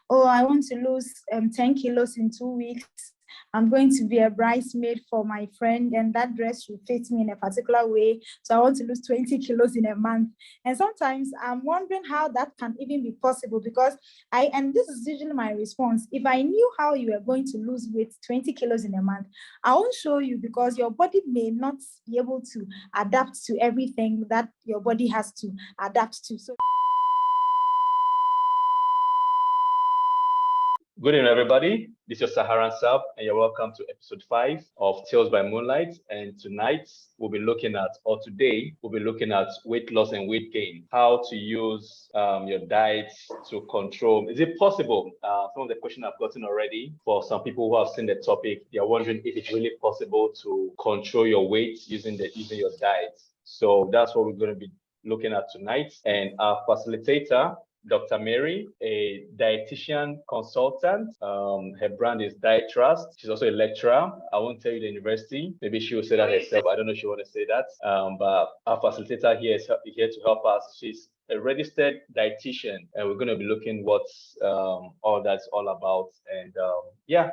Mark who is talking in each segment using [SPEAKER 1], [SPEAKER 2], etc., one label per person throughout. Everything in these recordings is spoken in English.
[SPEAKER 1] oh, I want to lose 10 kilos in 2 weeks. I'm going to be a bridesmaid for my friend, and that dress should fit me in a particular way. So I want to lose 20 kilos in a month. And sometimes I'm wondering how that can even be possible, because and this is usually my response. If I knew how you were going to lose weight 20 kilos in a month, I won't show you, because your body may not be able to adapt to everything that your body has to adapt to. So
[SPEAKER 2] good evening, everybody. This is Saharan Sab, and you're welcome to episode 5 of Tales by Moonlight. And tonight, today, we'll be looking at weight loss and weight gain, how to use your diet to control. Is it possible? Some of the questions I've gotten already for some people who have seen the topic, they are wondering if it's really possible to control your weight using your diet. So that's what we're going to be looking at tonight. And our facilitator, Dr. Mary, a dietitian consultant. Her brand is Diet Trust. She's also a lecturer. I won't tell you the university. Maybe she will say that herself. I don't know if she want to say that. But our facilitator here is here to help us. She's a registered dietitian, and we're going to be looking what all that's all about. And yeah.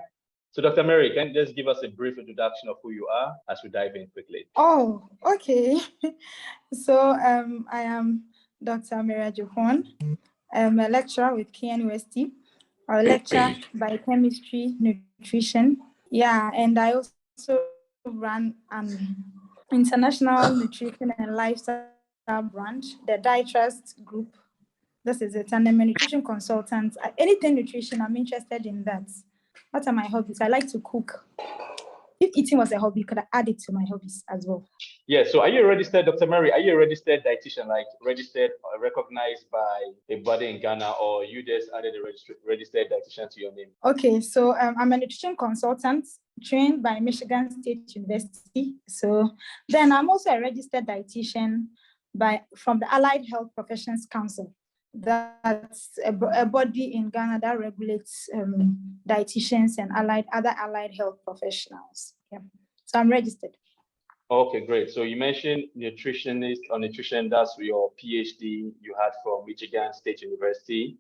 [SPEAKER 2] So Dr. Mary, can you just give us a brief introduction of who you are as we dive in quickly?
[SPEAKER 1] Oh, okay. So I am Dr. Mary Ajufon. I'm a lecturer with KNUST. I lecture biochemistry, nutrition. Yeah, and I also run an international nutrition and lifestyle brand, the Diet Trust Group. This is it. And I'm a nutrition consultant. Anything nutrition, I'm interested in that. What are my hobbies? I like to cook. If eating was a hobby, could I add it to my hobbies as well?
[SPEAKER 2] Yeah, so are you a registered, Dr. Mary, are you a registered dietitian, like registered or recognized by a body in Ghana, or you just added a registered dietitian to your name?
[SPEAKER 1] Okay, so I'm a nutrition consultant trained by Michigan State University. So then I'm also a registered dietitian from the Allied Health Professions Council. That's a body in Ghana that regulates dietitians and other allied health professionals. Yeah. So I'm registered.
[SPEAKER 2] Okay, great. So you mentioned nutritionist or nutrition. That's your PhD you had from Michigan State University.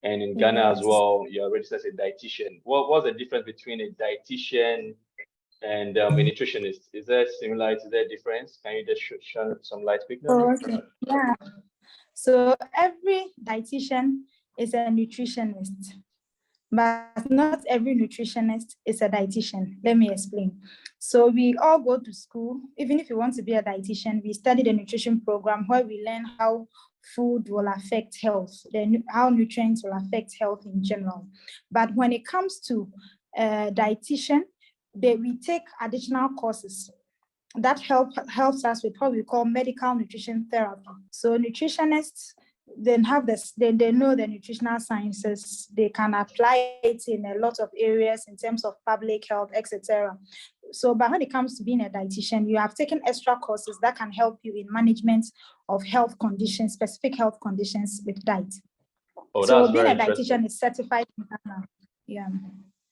[SPEAKER 2] And in Ghana as well, you're registered as a dietitian. What's the difference between a dietitian and a nutritionist? Is there similarity? Is there a difference? Can you just shed some light quickly?
[SPEAKER 1] Oh, okay. Yeah. So every dietitian is a nutritionist, but not every nutritionist is a dietitian. Let me explain. So we all go to school. Even if you want to be a dietitian, we study the nutrition program where we learn how food will affect health, how nutrients will affect health in general. But when it comes to dietitian, we take additional courses that helps us with what we call medical nutrition therapy. So nutritionists then have this, they know the nutritional sciences, they can apply it in a lot of areas in terms of public health, etc. So, but when it comes to being a dietitian, you have taken extra courses that can help you in management of health conditions, specific health conditions with diet.
[SPEAKER 2] Oh,
[SPEAKER 1] so being a dietitian is certified in Ghana. Yeah.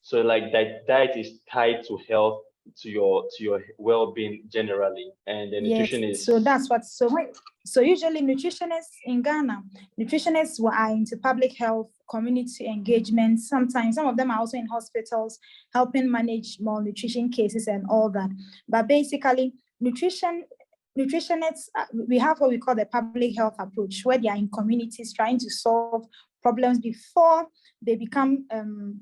[SPEAKER 2] So like diet is tied to health, to your well-being generally, and the nutrition is.
[SPEAKER 1] So that's what. So usually nutritionists in Ghana, nutritionists who are into public health, community engagement. Sometimes some of them are also in hospitals helping manage malnutrition cases and all that. But basically, nutritionists, we have what we call the public health approach, where they are in communities trying to solve problems before they become,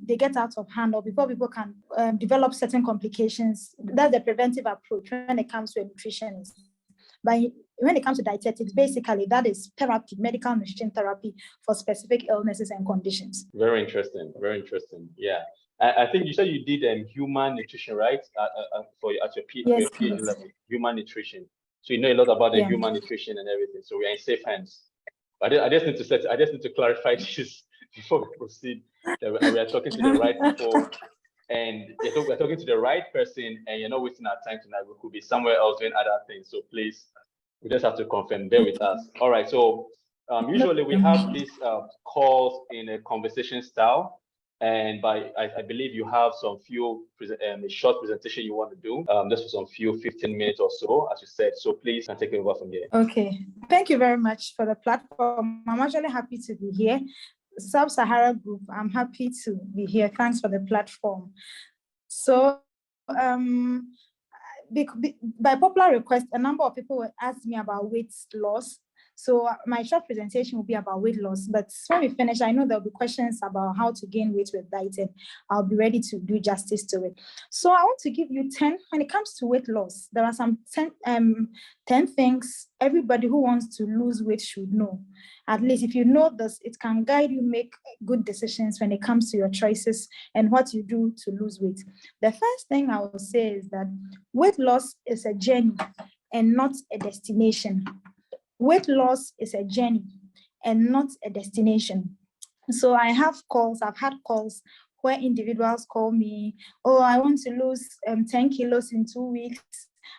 [SPEAKER 1] they get out of hand, or before people can develop certain complications. That's the preventive approach when it comes to a nutritionist. But when it comes to dietetics, basically that is therapy, medical nutrition therapy for specific illnesses and conditions.
[SPEAKER 2] Very interesting. Very interesting. Yeah. I think you said you did human nutrition, right? At your PhD level, human nutrition. So you know a lot about the human nutrition and everything. So we are in safe hands. But I just need to clarify this before we proceed. That we are talking to the right people, and we're talking to the right person, and you're not wasting our time tonight. We could be somewhere else doing other things. So please, we just have to confirm. Bear with us. All right. So usually we have these calls in a conversation style. And I believe you have a short presentation you want to do, just for some 15 minutes or so, as you said. So please can take it over from here.
[SPEAKER 1] Okay. Thank you very much for the platform. I'm actually happy to be here. Sub-Sahara group, I'm happy to be here. Thanks for the platform. So, by popular request, a number of people will ask me about weight loss. So my short presentation will be about weight loss. But when we finish, I know there'll be questions about how to gain weight with dieting. I'll be ready to do justice to it. So I want to give you 10, when it comes to weight loss, there are some 10 things everybody who wants to lose weight should know. At least if you know this, it can guide you make good decisions when it comes to your choices and what you do to lose weight. The first thing I will say is that weight loss is a journey and not a destination. Weight loss is a journey and not a destination. So I've had calls where individuals call me, oh, I want to lose 10 kilos in 2 weeks.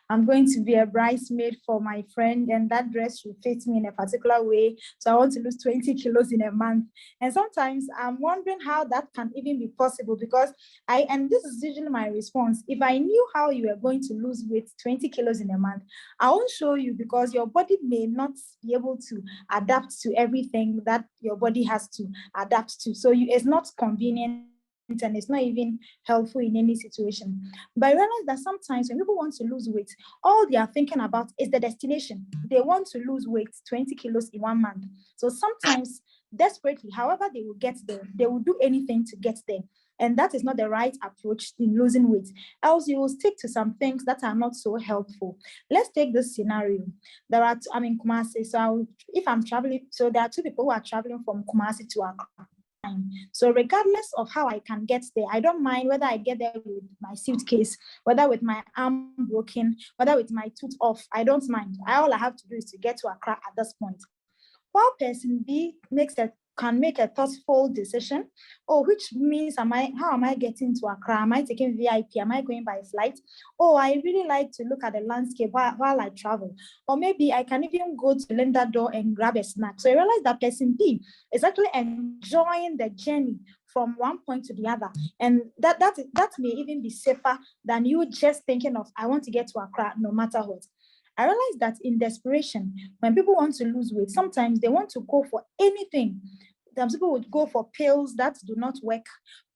[SPEAKER 1] I'm going to be a bridesmaid for my friend, and that dress should fit me in a particular way. So I want to lose 20 kilos in a month. And sometimes I'm wondering how that can even be possible, because and this is usually my response. If I knew how you were going to lose weight 20 kilos in a month, I won't show you, because your body may not be able to adapt to everything that your body has to adapt to. So it's not convenient, and it's not even helpful in any situation. But I realize that sometimes when people want to lose weight, all they are thinking about is the destination. They want to lose weight 20 kilos in 1 month. So sometimes desperately, however they will get there, they will do anything to get there. And that is not the right approach in losing weight. Else you will stick to some things that are not so helpful. Let's take this scenario. I'm in Kumasi, so if I'm traveling, so there are 2 people who are traveling from Kumasi to Accra. So regardless of how I can get there, I don't mind whether I get there with my suitcase, whether with my arm broken, whether with my tooth off. I don't mind. All I have to do is to get to Accra at this point. While person B can make a thoughtful decision, which means how am I getting to Accra? Am I taking VIP? Am I going by flight? I really like to look at the landscape while I travel. Or maybe I can even go to Linda Door and grab a snack. So I realize that person B is actually enjoying the journey from one point to the other. And that may even be safer than you just thinking of, I want to get to Accra no matter what. I realized that in desperation, when people want to lose weight, sometimes they want to go for anything. Some people would go for pills that do not work,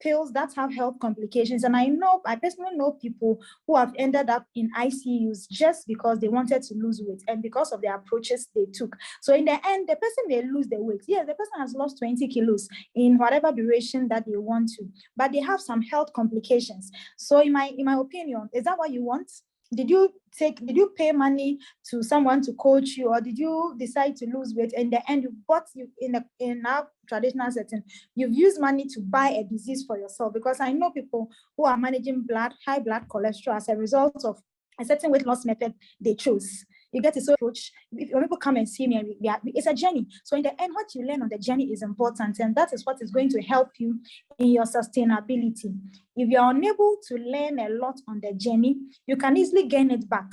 [SPEAKER 1] pills that have health complications. And I personally know people who have ended up in ICUs just because they wanted to lose weight and because of the approaches they took. So in the end, the person may lose the weight. Yes, the person has lost 20 kilos in whatever duration that they want to, but they have some health complications. So in my opinion, is that what you want? Did you pay money to someone to coach you, or did you decide to lose weight? In the end, in our traditional setting, you've used money to buy a disease for yourself. Because I know people who are managing high blood cholesterol as a result of a certain weight loss method they chose. You get to so approach. When people come and see me, it's a journey. So in the end, what you learn on the journey is important, and that is what is going to help you in your sustainability. If you're unable to learn a lot on the journey, you can easily gain it back.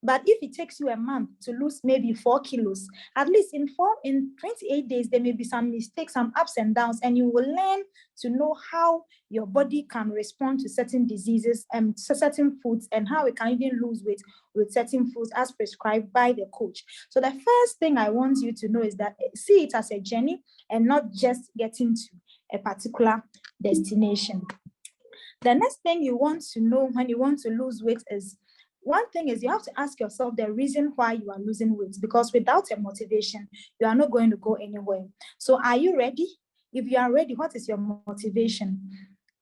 [SPEAKER 1] But if it takes you a month to lose maybe 4 kilos, at least in 28 days, there may be some mistakes, some ups and downs, and you will learn to know how your body can respond to certain diseases and certain foods, and how it can even lose weight with certain foods as prescribed by the coach. So the first thing I want you to know is that see it as a journey and not just getting to a particular destination. The next thing you want to know when you want to lose weight is, one thing is you have to ask yourself the reason why you are losing weight, because without a motivation, you are not going to go anywhere. So are you ready? If you are ready, what is your motivation?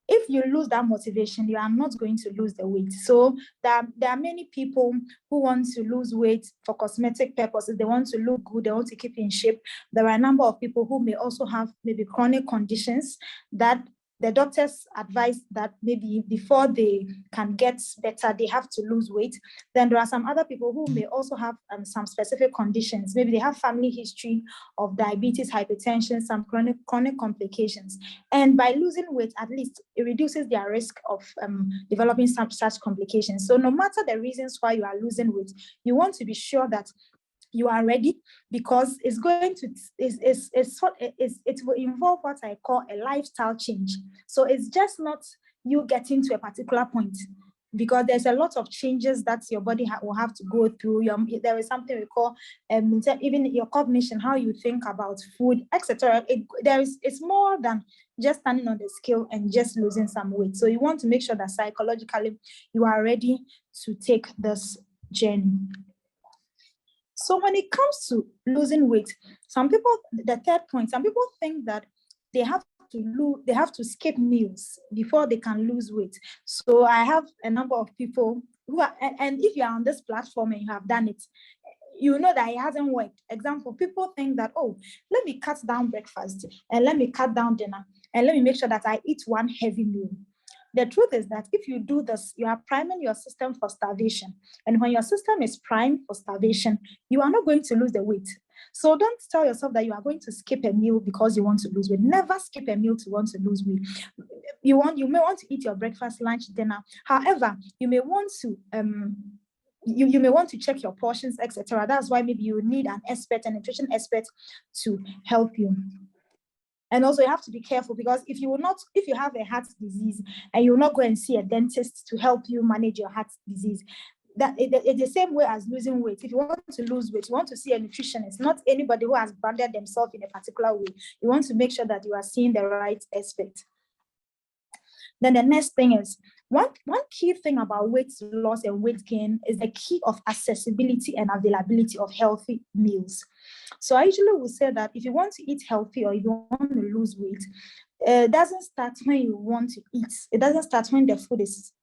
[SPEAKER 1] If you lose that motivation, you are not going to lose the weight. So there are many people who want to lose weight for cosmetic purposes. They want to look good. They want to keep in shape. There are a number of people who may also have maybe chronic conditions that the doctors advise that maybe before they can get better, they have to lose weight. Then there are some other people who may also have some specific conditions. Maybe they have family history of diabetes, hypertension, some chronic complications. And by losing weight, at least it reduces their risk of developing some such complications. So no matter the reasons why you are losing weight, you want to be sure that you are ready, because it's going to it will involve what I call a lifestyle change. So it's just not you getting to a particular point. because there's a lot of changes that your body will have to go through. There is something we call even your cognition, how you think about food, etc. It's more than just standing on the scale and just losing some weight. So you want to make sure that psychologically you are ready to take this journey. So when it comes to losing weight, the third point, some people think that they have to skip meals before they can lose weight. So I have a number of people who are, and if you are on this platform and you have done it, you know that it hasn't worked. Example, people think that, oh, let me cut down breakfast and let me cut down dinner and let me make sure that I eat one heavy meal. The truth is that if you do this, you are priming your system for starvation. And when your system is primed for starvation, you are not going to lose the weight. So don't tell yourself that you are going to skip a meal because you want to lose weight. Never skip a meal to want to lose weight. You may want to eat your breakfast, lunch, dinner. However, you may want to you may want to check your portions, etc. That's why maybe you need an expert, a nutrition expert, to help you. And also you have to be careful, because if you have a heart disease and you will not go and see a dentist to help you manage your heart disease, that it's the same way as losing weight. If you want to lose weight, you want to see a nutritionist, not anybody who has branded themselves in a particular way. You want to make sure that you are seeing the right expert. Then the next thing is, one key thing about weight loss and weight gain is the key of accessibility and availability of healthy meals. So I usually will say that if you want to eat healthy or you want to lose weight, it doesn't start when you want to eat. It doesn't start when the food is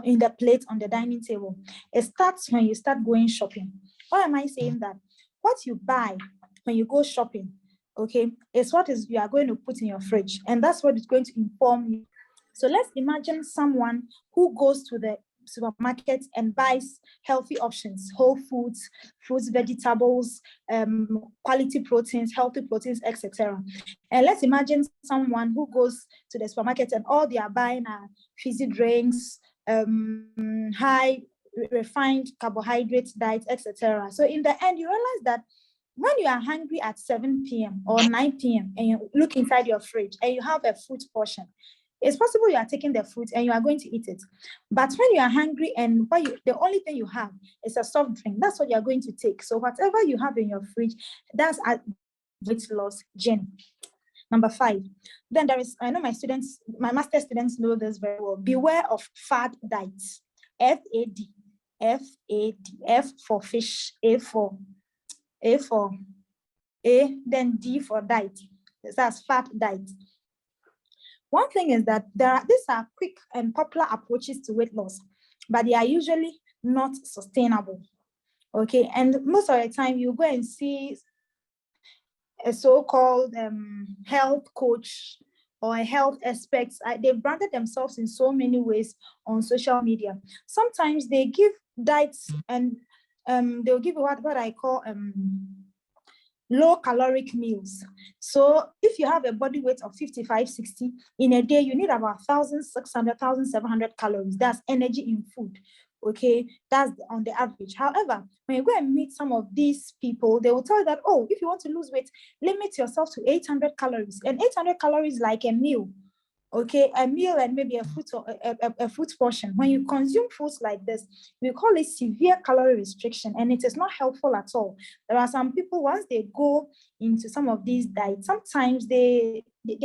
[SPEAKER 1] in the plate on the dining table. It starts when you start going shopping. Why am I saying that? What you buy when you go shopping, okay, is what you are going to put in your fridge, and that's what is going to inform you. So let's imagine someone who goes to the supermarket and buys healthy options, whole foods, fruits, vegetables, quality proteins, healthy proteins, etc. And let's imagine someone who goes to the supermarket and all they are buying are fizzy drinks, high refined carbohydrate diet, etc. So in the end, you realize that when you are hungry at 7 p.m. or 9 p.m. and you look inside your fridge and you have a fruit portion, it's possible you are taking the fruit and you are going to eat it. But when you are hungry and the only thing you have is a soft drink, that's what you are going to take. So whatever you have in your fridge, that's a weight loss journey. Number 5. Then there is, I know my master students know this very well. Beware of fad diets. F-A-D. F-A-D. F for fish. A for A, then D for diet. That's fad diet. One thing is that these are quick and popular approaches to weight loss, but they are usually not sustainable. Okay, and most of the time you go and see a so-called health coach or a health expert. They've branded themselves in so many ways on social media. Sometimes they give diets and they'll give what I call low caloric meals. So if you have a body weight of 55, 60, in a day, you need about 1,600, 1,700 calories. That's energy in food. Okay, that's on the average. However, when you go and meet some of these people, they will tell you that, oh, if you want to lose weight, limit yourself to 800 calories. And 800 calories like a meal. Okay, a meal and maybe a fruit portion. When you consume foods like this, we call it severe calorie restriction, and it is not helpful at all. There are some people, once they go into some of these diets, sometimes their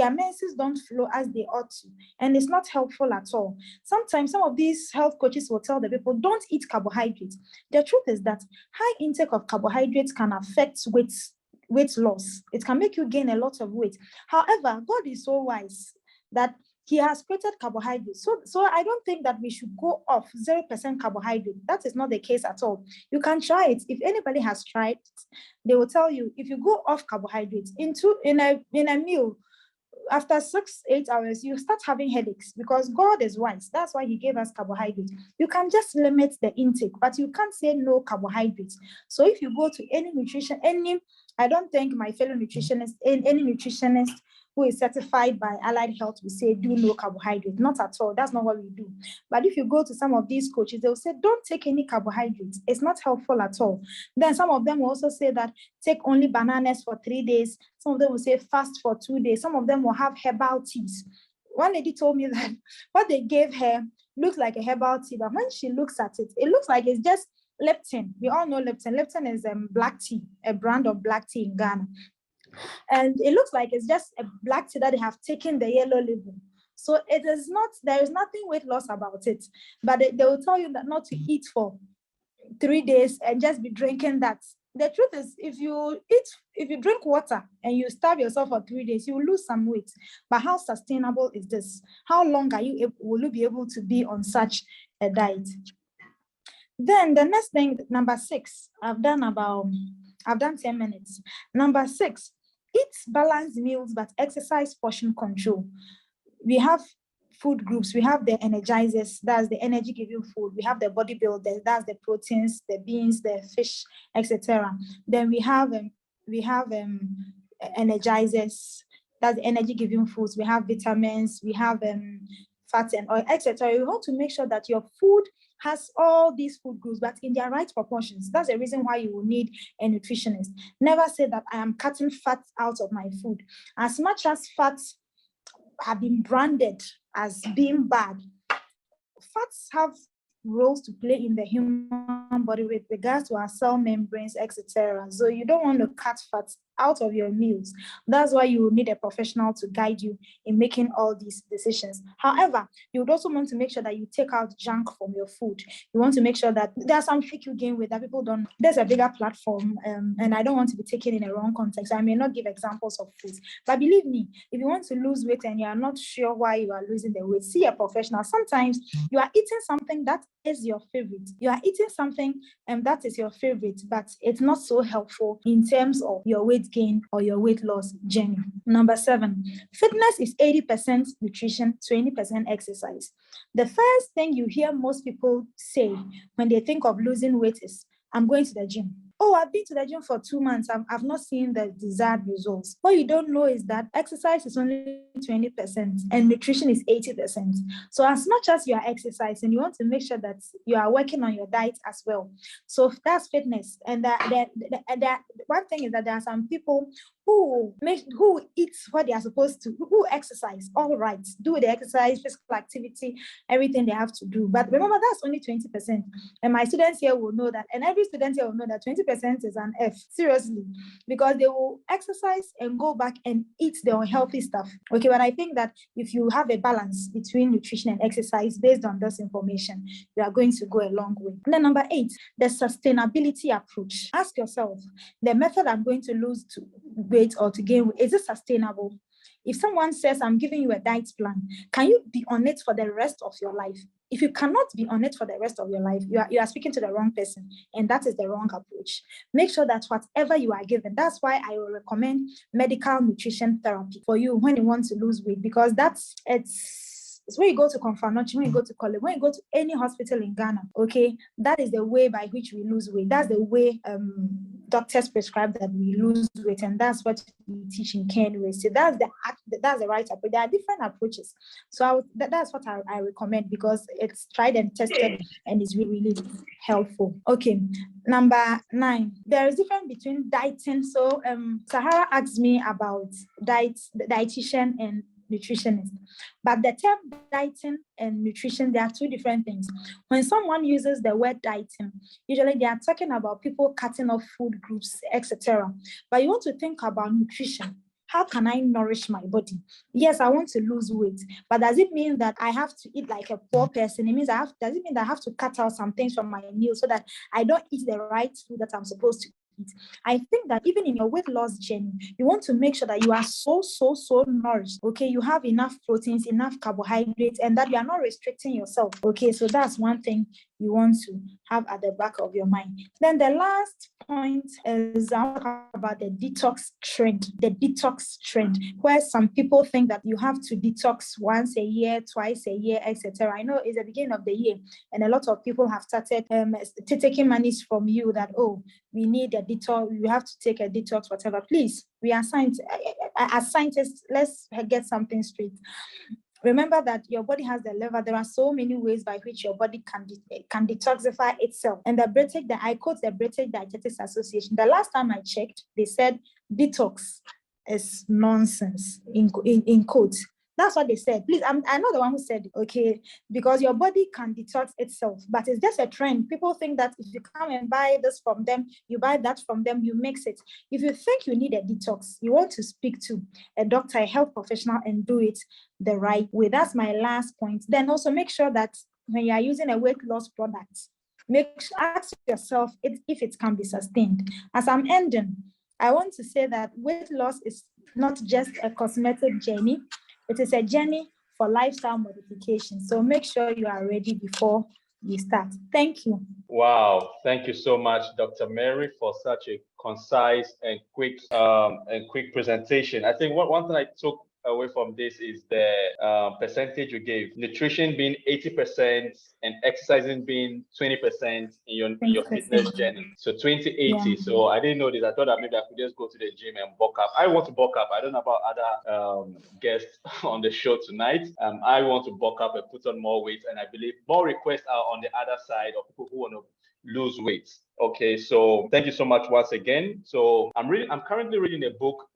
[SPEAKER 1] menses don't flow as they ought to, and it's not helpful at all. Sometimes some of these health coaches will tell the people, don't eat carbohydrates. The truth is that high intake of carbohydrates can affect weight loss. It can make you gain a lot of weight. However, God is so wise that he has created carbohydrates. So I don't think that we should go off 0% carbohydrate. That is not the case at all. You can try it. If anybody has tried it, they will tell you, if you go off carbohydrates in a meal, after 6-8 hours, you start having headaches, because God is wise. That's why he gave us carbohydrates. You can just limit the intake, but you can't say no carbohydrates. So if you go to I don't think my fellow nutritionist, any nutritionist who is certified by Allied Health will say do no carbohydrate. Not at all. That's not what we do. But if you go to some of these coaches, they'll say don't take any carbohydrates. It's not helpful at all. Then some of them will also say that take only bananas for 3 days. Some of them will say fast for 2 days. Some of them will have herbal teas. One lady told me that what they gave her looks like a herbal tea, but when she looks at it, it looks like it's just Lipton. We all know Lipton. Lipton is black tea, a brand of black tea in Ghana. And it looks like it's just a black tea that they have taken the yellow label. So it is not, there is nothing weight loss about it, but they will tell you that not to eat for 3 days and just be drinking that. The truth is, if you drink water and you starve yourself for 3 days, you will lose some weight. But how sustainable is this? How long will you be able to be on such a diet? Then the next thing, number 6, I've done 10 minutes. Number 6, eat balanced meals but exercise portion control. We have food groups. We have the energizers, that's the energy giving food. We have the bodybuilders, that's the proteins, the beans, the fish, etc. Then we have energizers, that's the energy giving foods. We have vitamins, we have fats and oil, etc. You want to make sure that your food has all these food groups, but in their right proportions. That's the reason why you will need a nutritionist. Never say that I am cutting fat out of my food. As much as fats have been branded as being bad, fats have roles to play in the human body with regards to our cell membranes, etc. So you don't want to cut fats out of your meals. That's why you will need a professional to guide you in making all these decisions. However, you would also want to make sure that you take out junk from your food. You want to make sure that there's some fake you gain weight that people don't. There's a bigger platform, and I don't want to be taken in a wrong context. I may not give examples of foods, but believe me, if you want to lose weight and you are not sure why you are losing the weight, see a professional. Sometimes you are eating something that is your favorite. You are eating something that is your favorite, but it's not so helpful in terms of your weight gain or your weight loss journey. Number 7, fitness is 80% nutrition, 20% exercise. The first thing you hear most people say when they think of losing weight is, I'm going to the gym. Oh, I've been to the gym for 2 months. I've not seen the desired results. What you don't know is that exercise is only 20% and nutrition is 80%. So as much as you are exercising, you want to make sure that you are working on your diet as well. So that's fitness. And one thing is that there are some people who eat what they are supposed to, who exercise, all right, do the exercise, physical activity, everything they have to do. But remember, that's only 20%. And my students here will know that, and every student here will know that 20% is an F, seriously, because they will exercise and go back and eat the unhealthy stuff. Okay, but I think that if you have a balance between nutrition and exercise based on this information, you are going to go a long way. And then number 8, the sustainability approach. Ask yourself, the method I'm going to lose to weight or to gain weight, is it sustainable? If someone says, I'm giving you a diet plan, can you be on it for the rest of your life? If you cannot be on it for the rest of your life, you are speaking to the wrong person, and that is the wrong approach. Make sure that whatever you are given, that's why I will recommend medical nutrition therapy for you when you want to lose weight, because it's when you go to Confanochi, when you go to college, when you go to any hospital in Ghana, okay, that is the way by which we lose weight. That's the way doctors prescribe that we lose weight, and that's what we teach in care anyway. So that's the right approach. There are different approaches. So that's what I recommend, because it's tried and tested and is really, really helpful. Okay, number 9. There is difference between dieting. So Sahara asked me about dietitian and nutritionist. But the term dieting and nutrition, they are two different things. When someone uses the word dieting, usually they are talking about people cutting off food groups, etc. But you want to think about nutrition. How can I nourish my body? Yes, I want to lose weight, but does it mean that I have to eat like a poor person? Does it mean that I have to cut out some things from my meal so that I don't eat the right food that I'm supposed to eat? I think that even in your weight loss journey, you want to make sure that you are so nourished. Okay, you have enough proteins, enough carbohydrates, and that you are not restricting yourself. Okay, so that's one thing you want to have at the back of your mind. Then the last point is about the detox trend. The detox trend, where some people think that you have to detox once a year, twice a year, etc. I know it's the beginning of the year, and a lot of people have started taking monies from you that, oh, we need a detox, you have to take a detox, whatever. Please, we are scientists. As scientists, let's get something straight. Remember that your body has the lever. There are so many ways by which your body can detoxify itself. And I quote the British Dietetics Association. The last time I checked, they said detox is nonsense, in quotes. That's what they said. Please, I'm not the one who said it, okay? Because your body can detox itself, but it's just a trend. People think that if you come and buy this from them, you buy that from them, you mix it. If you think you need a detox, you want to speak to a doctor, a health professional, and do it the right way. That's my last point. Then also make sure that when you are using a weight loss product, ask yourself if it can be sustained. As I'm ending, I want to say that weight loss is not just a cosmetic journey. It is a journey for lifestyle modification. So make sure you are ready before you start. Thank you.
[SPEAKER 2] Wow, thank you so much, Dr. Mary, for such a concise and quick presentation. I think one thing I took away from this is the percentage you gave. Nutrition being 80% and exercising being 20% in your fitness journey. So 20-80. Yeah. So I didn't know this. I thought that maybe I could just go to the gym and bulk up. I want to bulk up. I don't know about other guests on the show tonight. I want to bulk up and put on more weight. And I believe more requests are on the other side of people who want to lose weight. Okay, so thank you so much once again. So I'm currently reading a book,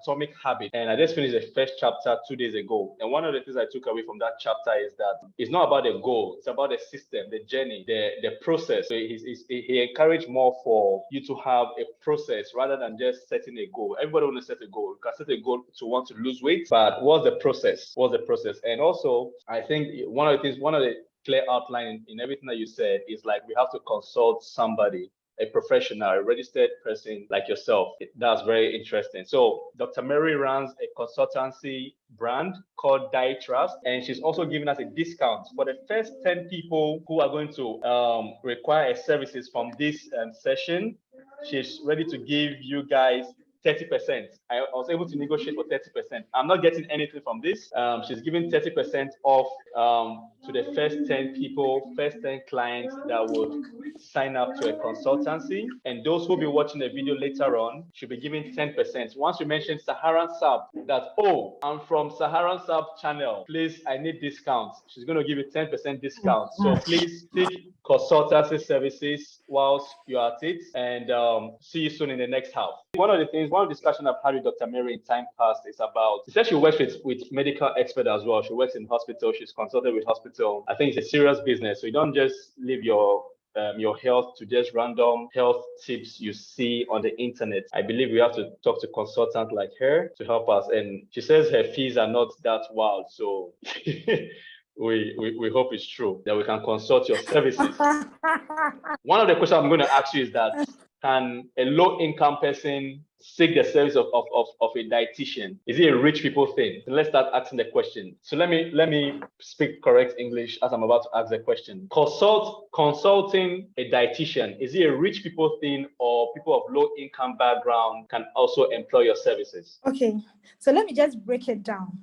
[SPEAKER 2] Atomic Habits, and I just finished the first chapter 2 days ago. And one of the things I took away from that chapter is that it's not about the goal, it's about the system, the journey, the process. So he encouraged more for you to have a process rather than just setting a goal. Everybody wants to set a goal. You can set a goal to want to lose weight, but what's the process? What's the process? And also, I think one of the clear outline in everything that you said is like we have to consult somebody, a professional, a registered person like yourself. That's very interesting. So Dr. Mary runs a consultancy brand called Dietras, and she's also giving us a discount for the first 10 people who are going to require services from this session. She's ready to give you guys 30%. I was able to negotiate for 30%. I'm not getting anything from this. She's giving 30% off to the first 10 people, first 10 clients that would sign up to a consultancy. And those who will be watching the video later on should be giving 10%. Once you mention Saharan Sub, that, oh, I'm from Saharan Sub channel, please, I need discounts. She's going to give you 10% discount. So please take consultancy services whilst you're at it, and see you soon in the next half. One of the discussion I've had with Dr. Mary in time past is about, she said she works with medical experts as well. She works in hospital, she's consulted with hospital. I think it's a serious business. So you don't just leave your health to just random health tips you see on the internet. I believe we have to talk to consultants like her to help us. And she says her fees are not that wild. So we hope it's true that we can consult your services. One of the questions I'm going to ask you is that, can a low-income person seek the service of a dietitian? Is it a rich people thing? So let's start asking the question. So let me speak correct English as I'm about to ask the question. Consulting a dietitian, is it a rich people thing, or people of low-income background can also employ your services?
[SPEAKER 1] Okay, so let me just break it down.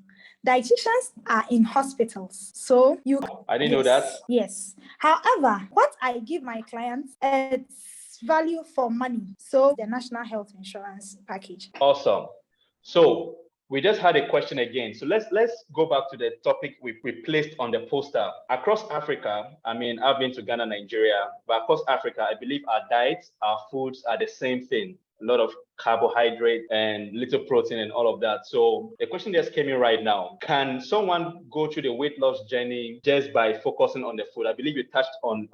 [SPEAKER 1] Dietitians are in hospitals, so you.
[SPEAKER 2] I didn't know that.
[SPEAKER 1] Yes. However, what I give my clients, it's value for money. So the National Health Insurance package.
[SPEAKER 2] Awesome. So we just had a question again. So let's go back to the topic we placed on the poster. Across Africa, I mean, I've been to Ghana, Nigeria, but across Africa, I believe our diets, our foods are the same thing. A lot of carbohydrate and little protein and all of that. So the question just came in right now. Can someone go through the weight loss journey just by focusing on the food? I believe you touched on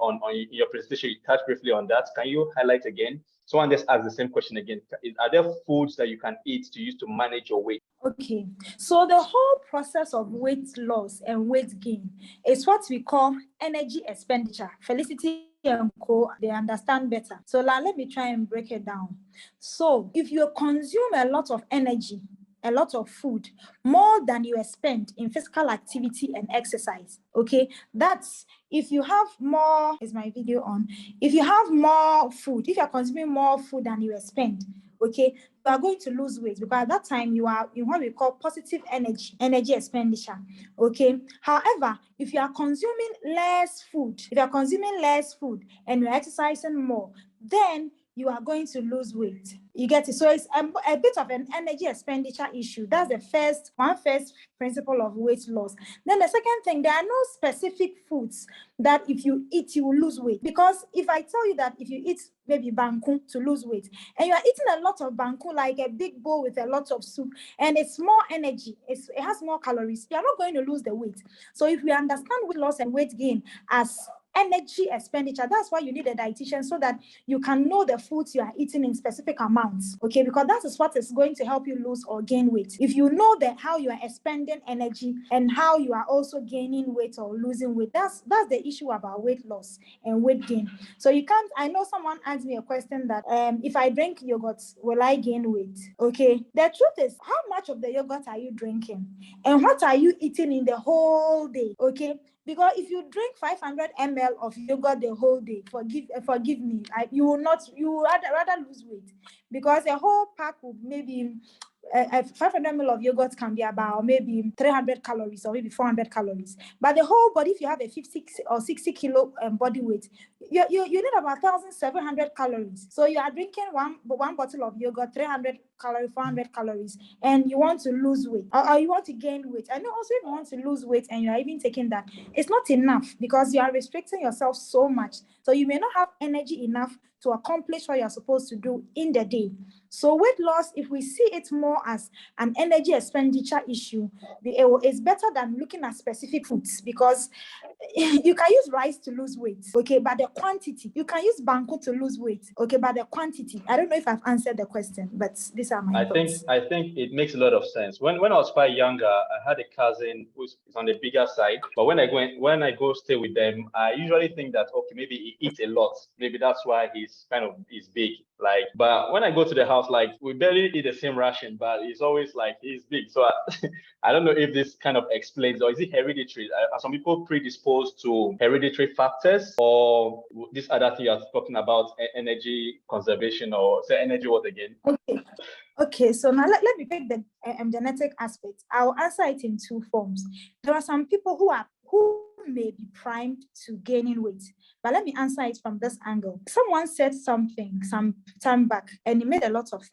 [SPEAKER 2] your presentation, you touched briefly on that. Can you highlight again? Someone just asked the same question again. Are there foods that you can eat to use to manage your weight?
[SPEAKER 1] Okay, so the whole process of weight loss and weight gain is what we call energy expenditure. Felicity and Co, they understand better. So let me try and break it down. So if you consume a lot of energy, a lot of food, more than you spend in physical activity and exercise, okay, that's if you have more, is my video on? If you have more food, if you're consuming more food than you spend, okay, you are going to lose weight, because at that time you are in what we call positive energy expenditure, okay. However, if you are consuming less food, and you're exercising more, then you are going to lose weight. You get it? So it's a bit of an energy expenditure issue. That's the first principle of weight loss. Then the second thing, there are no specific foods that if you eat, you will lose weight. Because if I tell you that if you eat maybe banku to lose weight, and you are eating a lot of banku, like a big bowl with a lot of soup, and it's more energy, it has more calories, you are not going to lose the weight. So if we understand weight loss and weight gain as energy expenditure, that's why you need a dietitian, so that you can know the foods you are eating in specific amounts, okay? Because that is what is going to help you lose or gain weight. If you know that how you are expending energy and how you are also gaining weight or losing weight, that's the issue about weight loss and weight gain. So you can't, I know someone asked me a question that if I drink yogurt, will I gain weight? Okay, the truth is, how much of the yogurt are you drinking and what are you eating in the whole day? Okay, because if you drink 500 ml of yogurt the whole day, forgive me, you will rather lose weight, because a whole pack would maybe 500 ml of yogurt can be about maybe 300 calories or maybe 400 calories. But the whole body, if you have a 50 or 60 kilo body weight, you need about 1,700 calories. So you are drinking one bottle of yogurt, 300 calories, 400 calories, and you want to lose weight, or you want to gain weight. And also, if you want to lose weight and you are even taking that, it's not enough, because you are restricting yourself so much. So you may not have energy enough to accomplish what you're supposed to do in the day. So weight loss, if we see it more as an energy expenditure issue, it's better than looking at specific foods, because you can use rice to lose weight, okay, but the quantity. You can use banku to lose weight, okay, but the quantity. I don't know if I've answered the question, but these are my thoughts.
[SPEAKER 2] I think it makes a lot of sense. When I was quite younger, I had a cousin who's on the bigger side, but when I go stay with them, I usually think that, okay, maybe he eats a lot, maybe that's why he's big. Like, but when I go to the house, like, we barely eat the same ration, but it's always like he's big. So I don't know if this kind of explains, or is it hereditary? Are some people predisposed to hereditary factors, or this other thing you're talking about, energy conservation, or say energy what again?
[SPEAKER 1] Okay, so now let me pick the genetic aspect. I'll answer it in two forms. There are some people who may be primed to gaining weight, but let me answer it from this angle. Someone said something some time back, and it made a lot of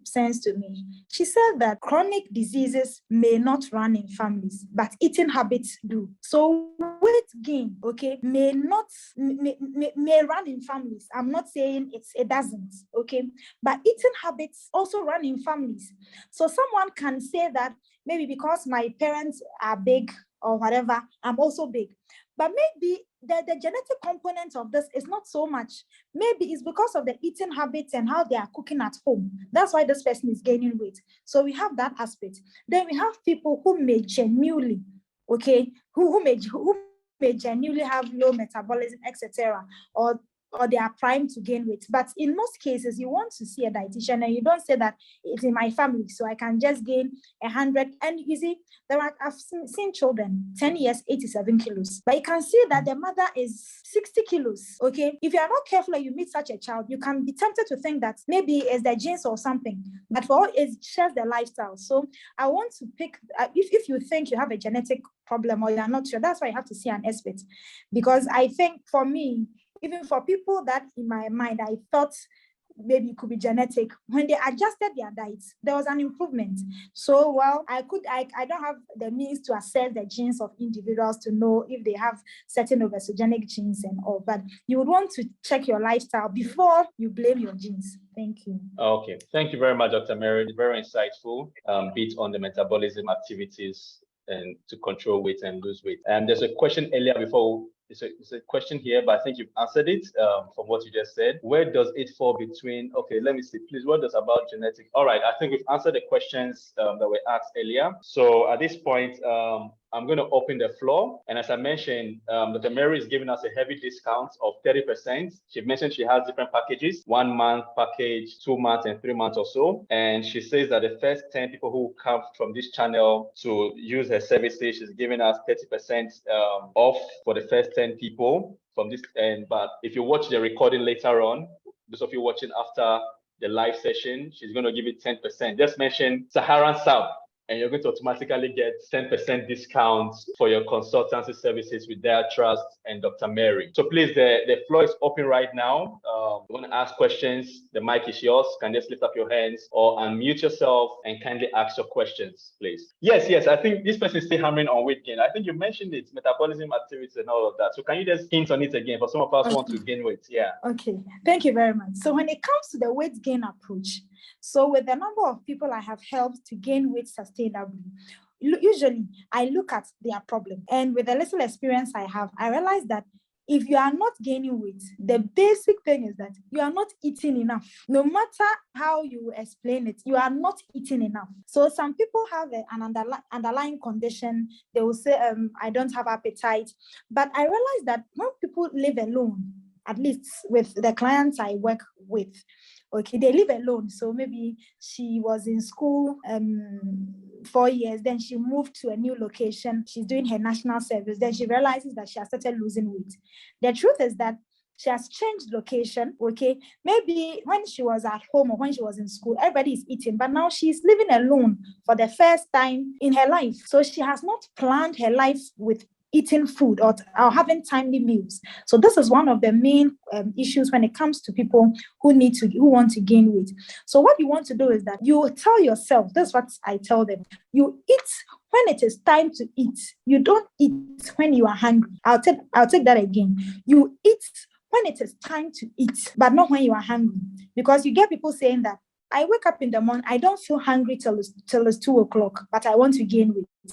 [SPEAKER 1] sense to me. She said that chronic diseases may not run in families, but eating habits do. So weight gain, okay, may run in families. I'm not saying it doesn't, okay, but eating habits also run in families. So someone can say that maybe because my parents are big or whatever, I'm also big. But maybe the genetic component of this is not so much. Maybe it's because of the eating habits and how they are cooking at home. That's why this person is gaining weight. So we have that aspect. Then we have people who may genuinely, okay, who may genuinely have low metabolism, etc., or they are primed to gain weight. But in most cases, you want to see a dietitian, and you don't say that it's in my family, so I can just gain 100. And you see, I've seen children, 10 years, 87 kilos. But you can see that the mother is 60 kilos, okay? If you are not careful and you meet such a child, you can be tempted to think that maybe it's the genes or something. But for all, it's just the lifestyle. So I want to pick, if you think you have a genetic problem or you're not sure, that's why you have to see an expert. Because I think for me, even for people that in my mind, I thought maybe it could be genetic, when they adjusted their diets, there was an improvement. So, well, I don't have the means to assess the genes of individuals to know if they have certain obesogenic genes and all, but you would want to check your lifestyle before you blame your genes. Thank you.
[SPEAKER 2] Okay. Thank you very much, Dr. Mary. Very insightful bit on the metabolism activities and to control weight and lose weight. And there's a question earlier before. It's a question here, but I think you've answered it from what you just said. Where does it fall between, okay, let me see, please, what does about genetic? All right, I think we've answered the questions that were asked earlier. So at this point, I'm going to open the floor. And as I mentioned, Dr. Mary is giving us a heavy discount of 30%. She mentioned she has different packages, 1 month package, 2 months, and 3 months or so. And she says that the first 10 people who come from this channel to use her services, she's giving us 30% off for the first 10 people from this. But if you watch the recording later on, those of you watching after the live session, she's going to give it 10%. Just mention Saharan South. and you're going to automatically get 10% discount for your consultancy services with Diet Trust and Dr. Mary. So please, the floor is open right now. You want to ask questions, the mic is yours. You can just lift up your hands or unmute yourself and kindly ask your questions, please. Yes, I think this person is still hammering on weight gain. I think you mentioned it, metabolism, activity, and all of that. So can you just hint on it again for some of us who want to gain weight? Yeah.
[SPEAKER 1] Okay, thank you very much. So when it comes to the weight gain approach, so with the number of people I have helped to gain weight sustainably, usually I look at their problem. And with the little experience I have, I realize that if you are not gaining weight, the basic thing is that you are not eating enough. No matter how you explain it, you are not eating enough. So some people have an underlying condition. They will say, I don't have appetite. But I realize that when people live alone, at least with the clients I work with, okay, they live alone. So maybe she was in school 4 years, then she moved to a new location. She's doing her national service. Then she realizes that she has started losing weight. The truth is that she has changed location, okay? Maybe when she was at home or when she was in school, everybody is eating, but now she's living alone for the first time in her life. So she has not planned her life with eating food or having timely meals. So this is one of the main issues when it comes to people who want to gain weight. So what you want to do is that you tell yourself, this is what I tell them, you eat when it is time to eat. You don't eat when you are hungry. I'll take that again. You eat when it is time to eat, but not when you are hungry. Because you get people saying that, I wake up in the morning, I don't feel hungry till it's 2:00, but I want to gain weight.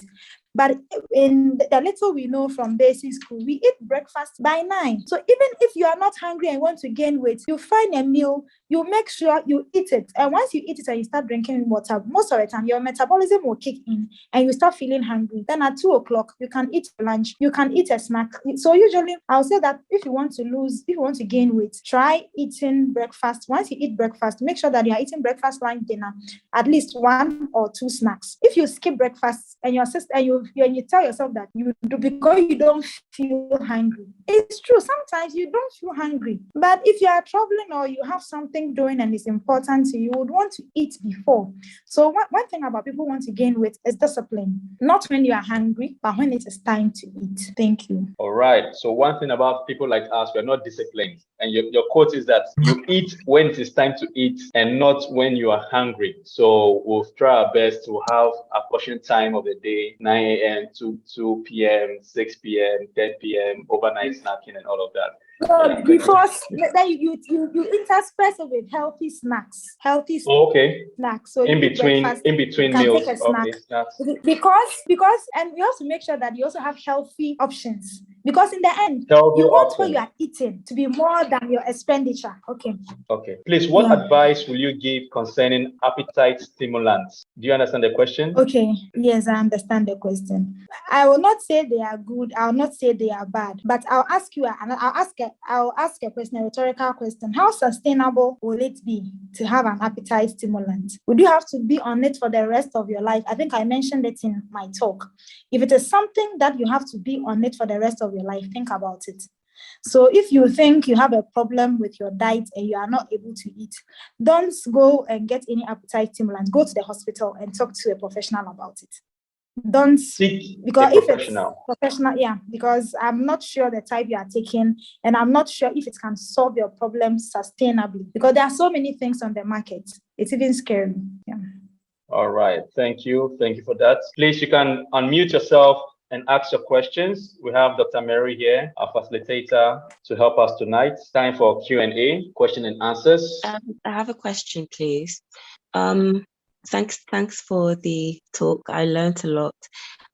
[SPEAKER 1] But in the little we know from basic school, we eat breakfast by 9. So even if you are not hungry and want to gain weight, you find a meal, you make sure you eat it. And once you eat it and you start drinking water, most of the time your metabolism will kick in and you start feeling hungry. Then at 2:00, you can eat lunch, you can eat a snack. So usually I'll say that if you want to gain weight, try eating breakfast. Once you eat breakfast, make sure that you are eating breakfast, lunch, dinner, at least 1 or 2 snacks. If you skip breakfast and your sister and you tell yourself that you do because you don't feel hungry, it's true. Sometimes you don't feel hungry, but if you are traveling or you have something doing and it's important to you, would want to eat before. So one thing about people who want to gain weight is discipline. Not when you are hungry, but when it is time to eat. Thank you.
[SPEAKER 2] All right. So one thing about people like us, we're not disciplined. And your quote is that you eat when it is time to eat and not when you are hungry. So we'll try our best to have a portion time of the day, 9 a.m. to 2 p.m., 6 p.m., 10 p.m., overnight snacking and all of that.
[SPEAKER 1] Because then you intersperse it with healthy snacks.
[SPEAKER 2] Okay.
[SPEAKER 1] Snacks. So
[SPEAKER 2] in between meals.
[SPEAKER 1] Take a snack.
[SPEAKER 2] Okay, snacks.
[SPEAKER 1] Because and we also make sure that you also have healthy options. Because in the end,
[SPEAKER 2] Healthy
[SPEAKER 1] you want
[SPEAKER 2] options.
[SPEAKER 1] what you are eating to be more than your expenditure. Okay.
[SPEAKER 2] Please, what advice will you give concerning appetite stimulants? Do you understand the question?
[SPEAKER 1] Okay. Yes, I understand the question. I will not say they are good. I will not say they are bad. But I'll ask a question, a rhetorical question. How sustainable will it be to have an appetite stimulant? Would you have to be on it for the rest of your life? I think I mentioned it in my talk. If it is something that you have to be on it for the rest of your life, think about it. So if you think you have a problem with your diet and you are not able to eat, don't go and get any appetite stimulant. Go to the hospital and talk to a professional about it. Don't
[SPEAKER 2] seek
[SPEAKER 1] because
[SPEAKER 2] a
[SPEAKER 1] if
[SPEAKER 2] professional.
[SPEAKER 1] It's professional, because I'm not sure the type you are taking, and I'm not sure if it can solve your problem sustainably, because there are so many things on the market. It's even scary. Yeah.
[SPEAKER 2] All right. Thank you for that. Please, you can unmute yourself and ask your questions. We have Dr. Mary here, our facilitator, to help us tonight. Time for Q&A, question and answers.
[SPEAKER 3] I have a question, please. Thanks for the talk. I learned a lot.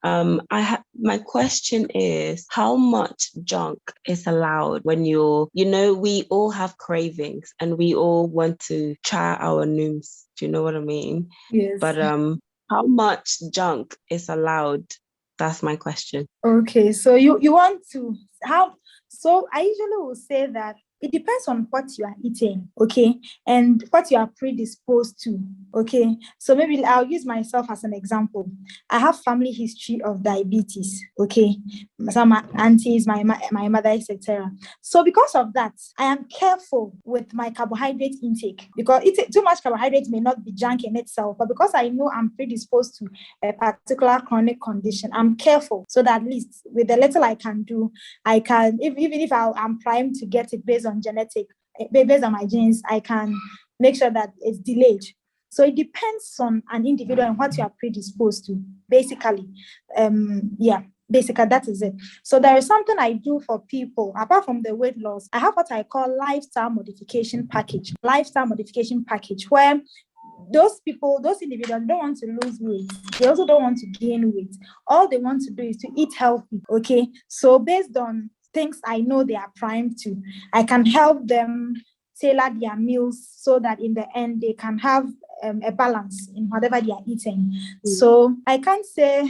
[SPEAKER 3] My question is, how much junk is allowed when we all have cravings and we all want to try our nooms. Do you know what I mean?
[SPEAKER 1] Yes.
[SPEAKER 3] But how much junk is allowed? That's my question.
[SPEAKER 1] Okay, so you want to have, so I usually will say that it depends on what you are eating, okay, and what you are predisposed to, okay. So maybe I'll use myself as an example. I have family history of diabetes, okay. Some my aunties, my mother, etc. So because of that, I am careful with my carbohydrate intake, because too much carbohydrate may not be junk in itself, but because I know I'm predisposed to a particular chronic condition, I'm careful so that at least with the little I can do, I can, even if I'm primed to get it based on based on my genes, I can make sure that it's delayed. So it depends on an individual and what you are predisposed to, basically. Basically, that is it. So there is something I do for people, apart from the weight loss. I have what I call lifestyle modification package, where those individuals don't want to lose weight. They also don't want to gain weight. All they want to do is to eat healthy, okay? So based on things I know they are primed to, I can help them tailor their meals so that in the end they can have a balance in whatever they are eating. So I can't say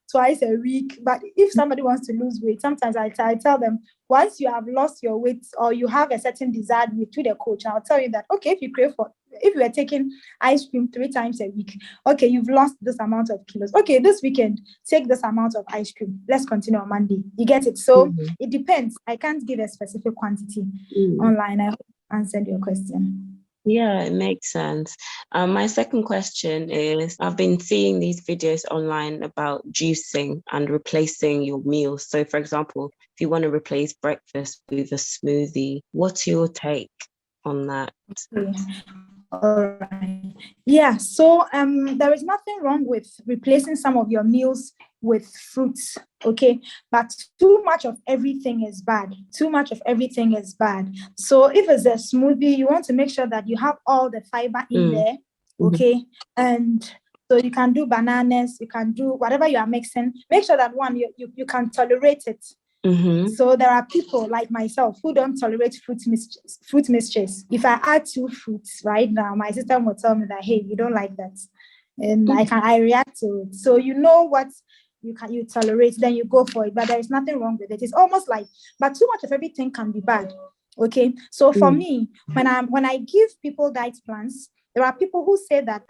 [SPEAKER 1] twice a week, but if somebody wants to lose weight, sometimes I tell them, once you have lost your weight or you have a certain desired weight, to the coach, I'll tell you that, okay, if you are taking ice cream 3 times a week, okay, you've lost this amount of kilos. Okay, this weekend, take this amount of ice cream. Let's continue on Monday. You get it? So it depends. I can't give a specific quantity online. I hope I answered your question.
[SPEAKER 3] Yeah, it makes sense. My second question is, I've been seeing these videos online about juicing and replacing your meals. So for example, if you want to replace breakfast with a smoothie, what's your take on that?
[SPEAKER 1] Okay. All right. Yeah, so there is nothing wrong with replacing some of your meals with fruits, okay? But too much of everything is bad. So if it's a smoothie, you want to make sure that you have all the fiber in there, okay? And so you can do bananas, you can do whatever you are mixing. Make sure that one, you can tolerate it. So there are people like myself who don't tolerate fruit mixtures. If I add 2 fruits right now, my system will tell me that, hey, you don't like that, and I react to it. So you know what you tolerate, then you go for it. But there is nothing wrong with it. It's almost like, but too much of everything can be bad. Okay, so for me, when I give people diet plans, there are people who say that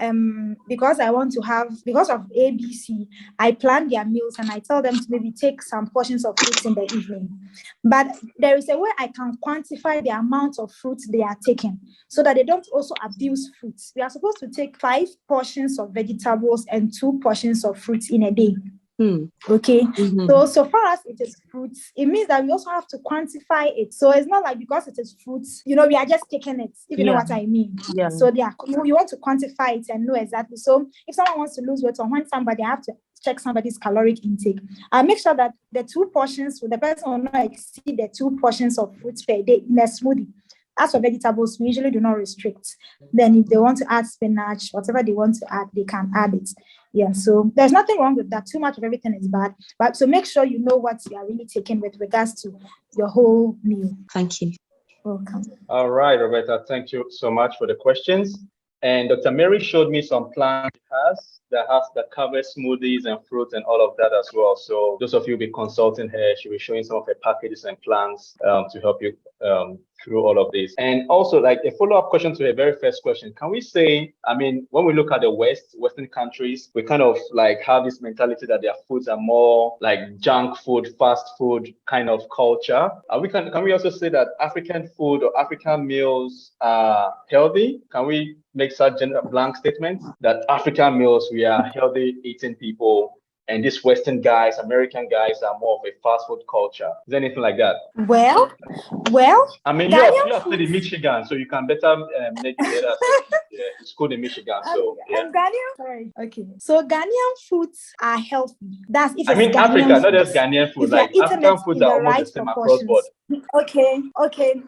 [SPEAKER 1] because of ABC, I plan their meals and I tell them to maybe take some portions of fruits in the evening. But there is a way I can quantify the amount of fruits they are taking so that they don't also abuse fruits. We are supposed to take 5 portions of vegetables and 2 portions of fruits in a day. Okay, so far as it is fruits, it means that we also have to quantify it. So it's not like because it is fruits, we are just taking it, if you know what I mean. So you want to quantify it and know exactly. So if someone wants to lose weight, or when somebody, I have to check somebody's caloric intake, I'll make sure that the 2 portions, the person will not exceed the 2 portions of fruits per day in a smoothie. As for vegetables, we usually do not restrict. Then if they want to add spinach, whatever they want to add, they can add it. Yeah, so there's nothing wrong with that. Too much of everything is bad. But so make sure you know what you are really taking with regards to your whole meal.
[SPEAKER 3] Thank you.
[SPEAKER 1] Welcome.
[SPEAKER 2] All right, Roberta, thank you so much for the questions. And Dr. Mary showed me some plans that covers smoothies and fruits and all of that as well. So those of you will be consulting her, she'll be showing some of her packages and plans to help you through all of this. And also, like a follow-up question to her very first question, can we say, I mean, when we look at the Western countries, we kind of like have this mentality that their foods are more like junk food, fast food kind of culture. Can we also say that African food or African meals are healthy? Can we make such blank statements that African meals, we are healthy eating people, and these Western guys, American guys, are more of a fast food culture? Is there anything like that?
[SPEAKER 1] Well,
[SPEAKER 2] I mean, you're still in Michigan, so you can better make it better. It's school in Michigan, so yeah.
[SPEAKER 1] So Ghanaian foods are healthy. That's if
[SPEAKER 2] I mean,
[SPEAKER 1] Ghanaian
[SPEAKER 2] Africa,
[SPEAKER 1] foods.
[SPEAKER 2] not just Ghanaian food. Like African foods are almost the same across board.
[SPEAKER 1] Okay,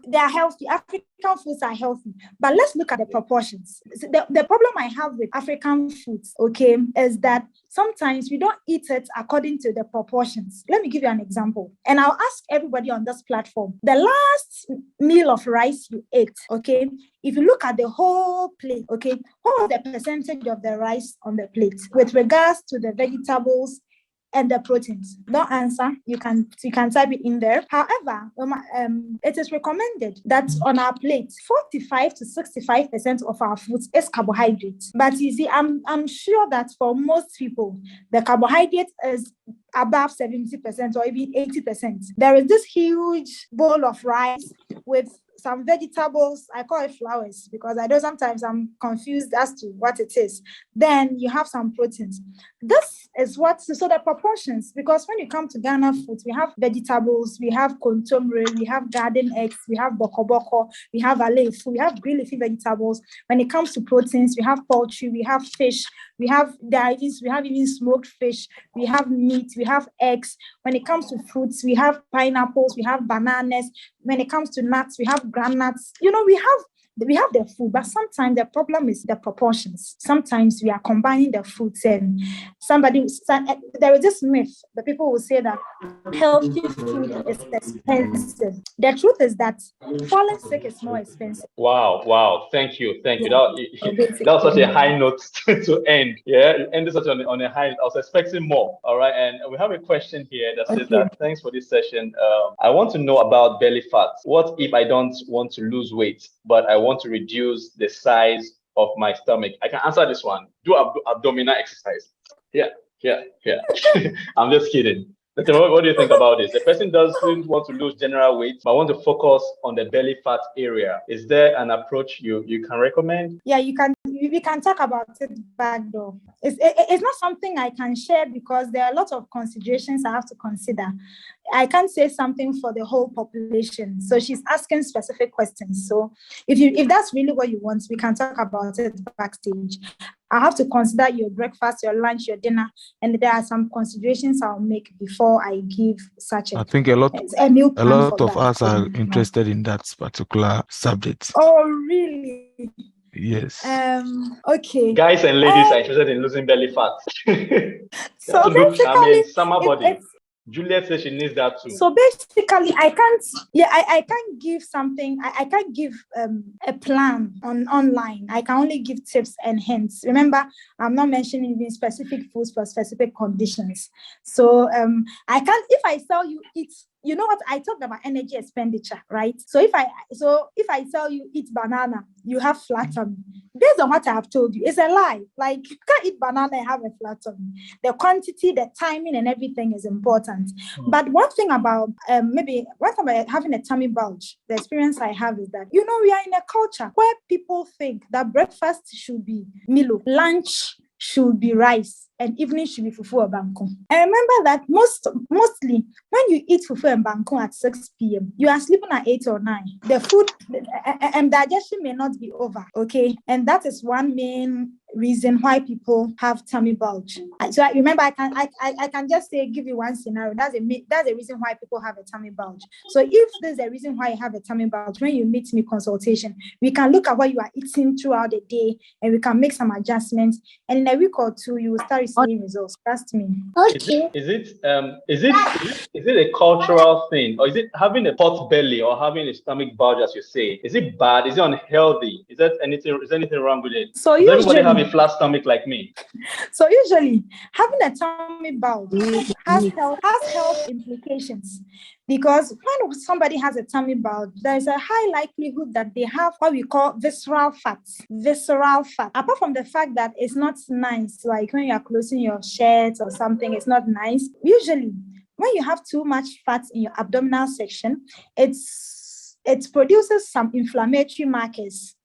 [SPEAKER 1] they are healthy. African foods are healthy, but let's look at the proportions. The problem I have with African foods, okay, is that sometimes we don't eat it according to the proportions. Let me give you an example, and I'll ask everybody on this platform: the last meal of rice you ate, okay, if you look at the whole plate, okay, what was the percentage of the rice on the plate with regards to the vegetables and the proteins. Don't answer. You can type it in there. However, it is recommended that on our plate, 45 to 65% of our food is carbohydrates. But you see, I'm sure that for most people, the carbohydrate is above 70% or even 80%. There is this huge bowl of rice with some vegetables. I call it flowers because I know sometimes I'm confused as to what it is. Then you have some proteins. This is so the proportions, because when you come to Ghana foods, we have vegetables, we have kontomire, we have garden eggs, we have bokoboko, we have alefu, we have green leafy vegetables. When it comes to proteins, we have poultry, we have fish, we have dairies, we have even smoked fish, we have meat, we have eggs. When it comes to fruits, we have pineapples, we have bananas. When it comes to nuts, we have groundnuts. We have the food, but sometimes the problem is the proportions. Sometimes we are combining the foods, and there is this myth that people will say that healthy food is expensive. The truth is that falling sick is more expensive.
[SPEAKER 2] Wow. Thank you.
[SPEAKER 1] Yeah.
[SPEAKER 2] That was such a high note to end. Yeah, end this on a high. I was expecting more. All right, and we have a question here that says that thanks for this session. I want to know about belly fat. What if I don't want to lose weight, but I want to reduce the size of my stomach? I can answer this one. Do abdominal exercise. Yeah. I'm just kidding. What do you think about this? The person doesn't want to lose general weight, but want to focus on the belly fat area. Is there an approach you can recommend?
[SPEAKER 1] Yeah, we can talk about it back though. It's not something I can share because there are a lot of considerations I have to consider. I can't say something for the whole population. So she's asking specific questions. So if that's really what you want, we can talk about it backstage. I have to consider your breakfast, your lunch, your dinner, and there are some considerations I'll make before I give such
[SPEAKER 4] I think a lot of us are interested in that particular subject.
[SPEAKER 1] Oh, really?
[SPEAKER 4] Yes.
[SPEAKER 1] Okay.
[SPEAKER 2] Guys and ladies are interested in losing belly fat.
[SPEAKER 1] So basically,
[SPEAKER 2] summer body. Juliet says she needs that too.
[SPEAKER 1] So basically, I can't give something. I can't give a plan online. I can only give tips and hints. Remember, I'm not mentioning even specific foods for specific conditions. So I can't. If I tell you you know what, I talked about energy expenditure, right? So if I tell you eat banana, you have flat tummy. Based on what I have told you, it's a lie. Like, you can't eat banana and have a flat tummy. The quantity, the timing, and everything is important. But one thing about having a tummy bulge, the experience I have is that, we are in a culture where people think that breakfast should be milo, lunch should be rice, and evening should be fufu or banku. I remember that mostly when you eat fufu and banku at 6 p.m., you are sleeping at 8 or 9. The food and digestion may not be over, okay? And that is one main reason why people have tummy bulge. So I remember I can just give you one scenario. That's a reason why people have a tummy bulge. So if there's a reason why you have a tummy bulge, when you meet me consultation, we can look at what you are eating throughout the day, and we can make some adjustments. And in a week or two, you will start receiving results. Trust me.
[SPEAKER 2] Okay. Is it a cultural thing, or is it having a pot belly or having a stomach bulge, as you say? Is it bad? Is it unhealthy? Is there anything wrong with it?
[SPEAKER 1] So
[SPEAKER 2] does everybody have a flat stomach like me?
[SPEAKER 1] So usually having a tummy bulge has health implications, because when somebody has a tummy bulge, there is a high likelihood that they have what we call visceral fat. Apart from the fact that it's not nice, like when you are closing your shirt or something, it's not nice. Usually when you have too much fat in your abdominal section, it produces some inflammatory markers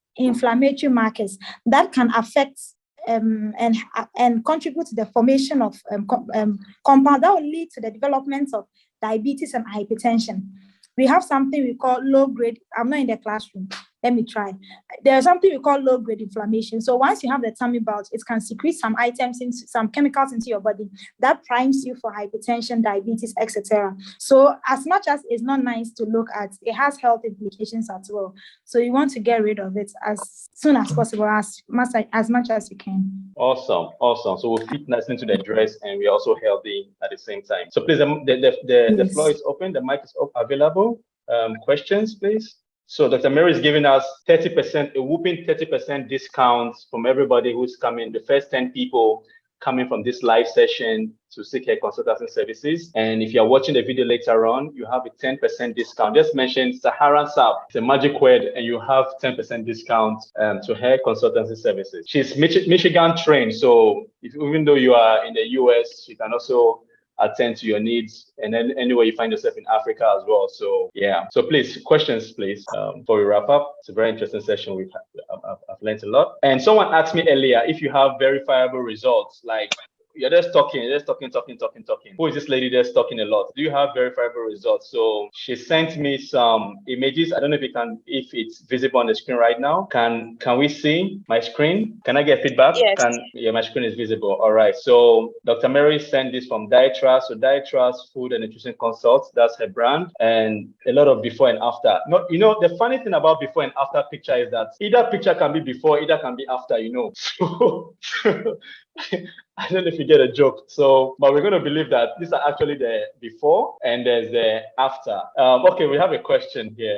[SPEAKER 1] that can affect and contribute to the formation of compound that will lead to the development of diabetes and hypertension. We have something we call low-grade. I'm not in the classroom. Let me try. There's something we call low-grade inflammation. So once you have the tummy bulge, it can secrete some chemicals into your body that primes you for hypertension, diabetes, etc. So as much as it's not nice to look at, it has health implications as well. So you want to get rid of it as soon as possible, as much as you can.
[SPEAKER 2] Awesome. So we'll fit nicely into the dress, and we're also healthy at the same time. So please, the floor is open. The mic is available. Questions, please. So Dr. Mary is giving us 30%, a whooping 30% discount from everybody who's coming. The first 10 people coming from this live session to seek hair consultancy services. And if you're watching the video later on, you have a 10% discount. Just mention Saharan South. It's a magic word, and you have 10% discount to hair consultancy services. She's Michigan trained, so even though you are in the US, she can also attend to your needs, and then anywhere you find yourself in Africa as well. So yeah, so please, questions please, before we wrap up. It's a very interesting session. I've learned a lot. And someone asked me earlier if you have verifiable results, like you're just talking. Who is this lady that's talking a lot? Do you have verifiable results? So she sent me some images. I don't know if it's visible on the screen right now. Can we see my screen? Can I get feedback?
[SPEAKER 3] Yes.
[SPEAKER 2] Yeah, my screen is visible. All right. So Dr. Mary sent this from Dietras. So Dietras Food and Nutrition Consults, that's her brand, and a lot of before and after. No, the funny thing about before and after picture is that either picture can be before, either can be after, So I don't know if you get a joke. So, but we're going to believe that these are actually the before and there's the after. Okay, we have a question here.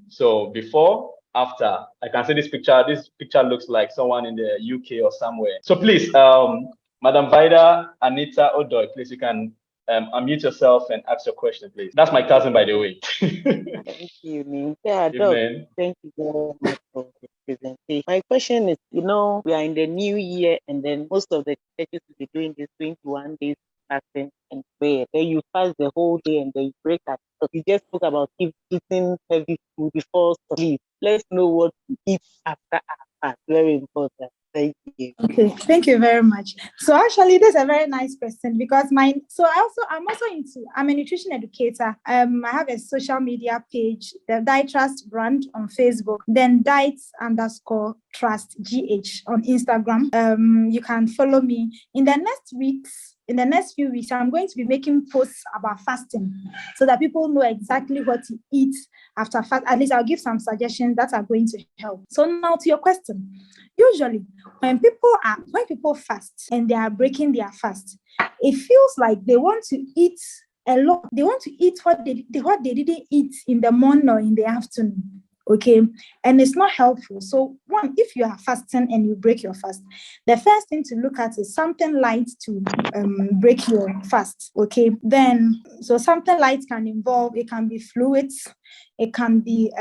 [SPEAKER 2] So before, after, I can see this picture looks like someone in the UK or somewhere. So please, Madam Vida Anita Odoy, please, you can unmute yourself and ask your question, please. That's my cousin, by the way.
[SPEAKER 5] Thank you, Ning. Yeah, Doc,
[SPEAKER 2] Evening.
[SPEAKER 5] thank you very much for the presentation. My question is, we are in the new year, and then most of the churches will be doing this 21 days fasting and prayer. Then you fast the whole day and then you break at. You just spoke about eating heavy food before sleep. Let's know what to eat after our fast. Very important. Thank you.
[SPEAKER 1] Okay, thank you very much. So actually, this is a very nice question because I'm a nutrition educator. I have a social media page, the Diet Trust brand on Facebook, then diet_trust GH on Instagram. You can follow me. In the next few weeks, I'm going to be making posts about fasting so that people know exactly what to eat after fast. At least I'll give some suggestions that are going to help. So now to your question. Usually, when people fast and they are breaking their fast, it feels like they want to eat a lot. They want to eat what they didn't eat in the morning or in the afternoon. Okay, and it's not helpful. So one, if you are fasting and you break your fast, the first thing to look at is something light to break your fast. Okay, then so something light can involve, it can be fluids, it can be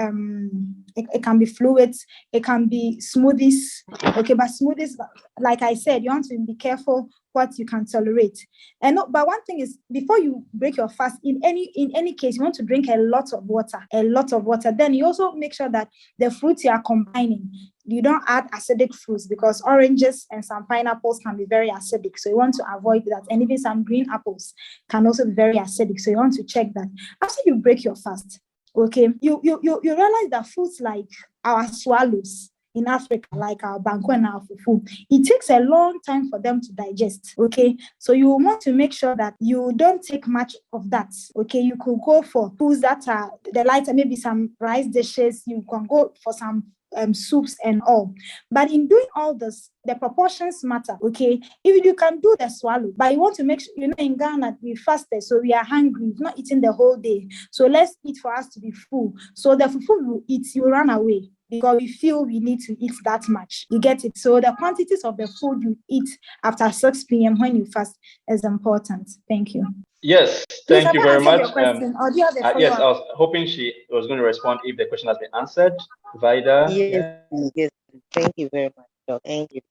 [SPEAKER 1] fluids, it can be smoothies. Okay, but smoothies, like I said, you want to be careful what you can tolerate. But one thing is, before you break your fast, in any case, you want to drink a lot of water. Then you also make sure that the fruits you are combining, you don't add acidic fruits because oranges and some pineapples can be very acidic. So you want to avoid that. And even some green apples can also be very acidic. So you want to check that. After you break your fast, okay, you realize that foods like our swallows in Africa, like our banku and our fufu, it takes a long time for them to digest. Okay, so you want to make sure that you don't take much of that. Okay, you could go for foods that are the lighter, maybe some rice dishes. You can go for some soups and all. But in doing all this, the proportions matter. Okay, if you can do the swallow, but you want to make sure, in Ghana we fasted, so we are hungry, we've not eaten the whole day, so let's eat for us to be full. So the fufu you eat, you run away because we feel we need to eat that much. You get it? So the quantities of the food you eat after 6 p.m. when you fast is important. Thank you.
[SPEAKER 2] Yes, thank you very much.
[SPEAKER 1] Yes,
[SPEAKER 2] I was hoping she was going to respond if the question has been answered. Vida?
[SPEAKER 5] Yes. Thank you very much, Doc. Thank you.